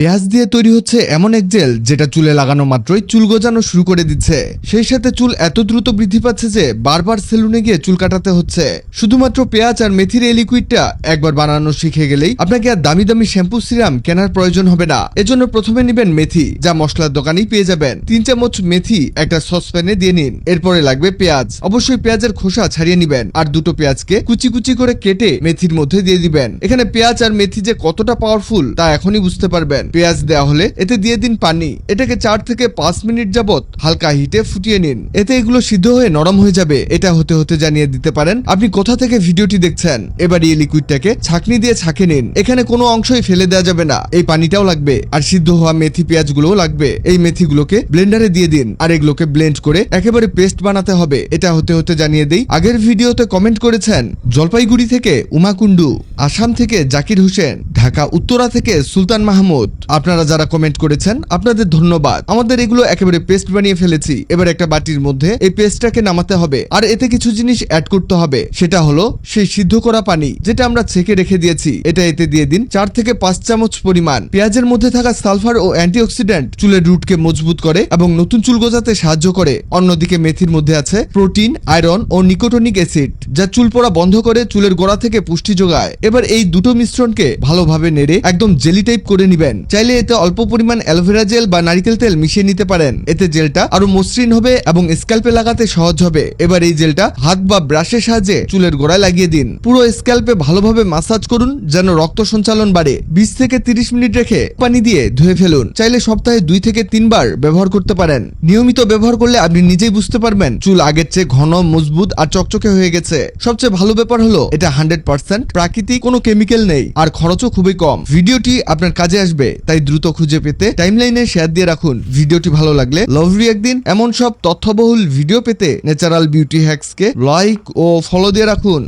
পেঁয়াজ দিয়ে তৈরি হচ্ছে এমন এক জেল যেটা চুলে লাগানো মাত্রই চুল গজানো শুরু করে দিচ্ছে। সেই সাথে চুল এত দ্রুত বৃদ্ধি পাচ্ছে যে বারবার সেলুনে গিয়ে চুল কাটাতে হচ্ছে। শুধুমাত্র পেঁয়াজ আর মেথির এই লিকুইডটা একবার বানানো শিখে গেলেই আপনাকে আর দামি দামি শ্যাম্পু সিরাম কেনার প্রয়োজন হবে না। এজন্য প্রথমে নেবেন মেথি, যা মশলার দোকানেই পেয়ে যাবেন। 3 চামচ মেথি একটা সসপ্যানে দিয়ে নিন। এরপরে লাগবে পেঁয়াজ, অবশ্যই পেঁয়াজের খোসা ছাড়িয়ে নিবেন। আর দুটো পেঁয়াজকে কুচি কুচি করে কেটে মেথির মধ্যে দিয়ে দিবেন। এখানে পেঁয়াজ আর মেথি যে কতটা পাওয়ারফুল তা এখনই বুঝতে পারবেন। পেঁয়াজ দেওয়া হলে এতে দিয়ে দিন পানি। এটাকে 4 থেকে 5 মিনিট যাবত হালকা হিটে ফুটিয়ে নিন। এতে এগুলো সিদ্ধ হয়ে নরম হয়ে যাবে। এটা হতে হতে জানিয়ে দিতে পারেন আপনি কোথা থেকে ভিডিওটি দেখছেন। এবার এই লিকুইডটাকে ছাঁকনি দিয়ে ছাঁকে নিন। এখানে কোনো অংশই ফেলে দেওয়া যাবে না। এই পানিটাও লাগবে আর সিদ্ধ হওয়া মেথি পেঁয়াজগুলোও লাগবে। এই মেথিগুলোকে ব্লেন্ডারে দিয়ে দিন আর এগুলোকে ব্লেন্ড করে একেবারে পেস্ট বানাতে হবে। এটা হতে হতে জানিয়ে দেই, আগের ভিডিওতে কমেন্ট করেছেন জলপাইগুড়ি থেকে উমা কুন্ডু, আসাম থেকে জাকির হোসেন, ঢাকা উত্তরা থেকে সুলতান মাহমুদ। আপনারা যারা কমেন্ট করেছেন আপনাদের ধন্যবাদ। আমাদের এগুলো একেবারে পেস্ট বানিয়ে ফেলেছি। এবার একটা বাটির মধ্যে এই পেস্টটাকে নামাতে হবে আর এতে কিছু জিনিস অ্যাড করতে হবে। সেটা হলো সেই সিদ্ধ করা পানি যেটা আমরা ছেঁকে রেখে দিয়েছি। এটা এতে দিয়ে দিন 4 থেকে 5 চামচ পরিমাণ। পেঁয়াজের মধ্যে থাকা সালফার ও অ্যান্টিঅক্সিডেন্ট চুলের রুটকে মজবুত করে এবং নতুন চুল গজাতে সাহায্য করে। অন্যদিকে মেথির মধ্যে আছে প্রোটিন, আয়রন ও নিকোটিনিক অ্যাসিড, যা চুল পড়া বন্ধ করে চুলের গোড়া থেকে পুষ্টি যোগায়। এবার এই দুটো মিশ্রণকে ভালোভাবে নেড়ে একদম জেলি টাইপ করে নিবেন। চাইলে এতে অল্প পরিমাণ অ্যালোভেরা জেল বা নারিকেল তেল মিশিয়ে নিতে পারেন। এতে জেলটা আরো মসৃণ হবে এবং স্ক্যাল্পে লাগাতে সহজ হবে। এবার এই জেলটা হাত বা ব্রাশের সাহায্যে চুলের গোড়ায় লাগিয়ে দিন। পুরো স্ক্যাল্পে ভালোভাবে মাসাজ করুন যেন রক্ত সঞ্চালন বাড়ে। 20 থেকে 30 মিনিট রেখে পানি দিয়ে ধুয়ে ফেলুন। চাইলে সপ্তাহে 2 থেকে 3 বার ব্যবহার করতে পারেন। নিয়মিত ব্যবহার করলে আপনি নিজেই বুঝতে পারবেন চুল আগের চেয়ে ঘন, মজবুত আর চকচকে হয়ে গেছে। সবচেয়ে ভালো ব্যাপার হলো এটা 100% প্রাকৃতিক, কোনো কেমিক্যাল নেই আর খরচও খুবই কম। ভিডিওটি আপনার কাজে আসবে, তাই দ্রুত খুঁজে পেতে টাইমলাইনে শেয়ার দিয়ে রাখুন। ভিডিওটি ভালো লাগলে লাভলি একদিন এমন সব তথ্যবহুল ভিডিও পেতে ন্যাচারাল বিউটি হ্যাক্সকে লাইক ও ফলো দিয়ে রাখুন।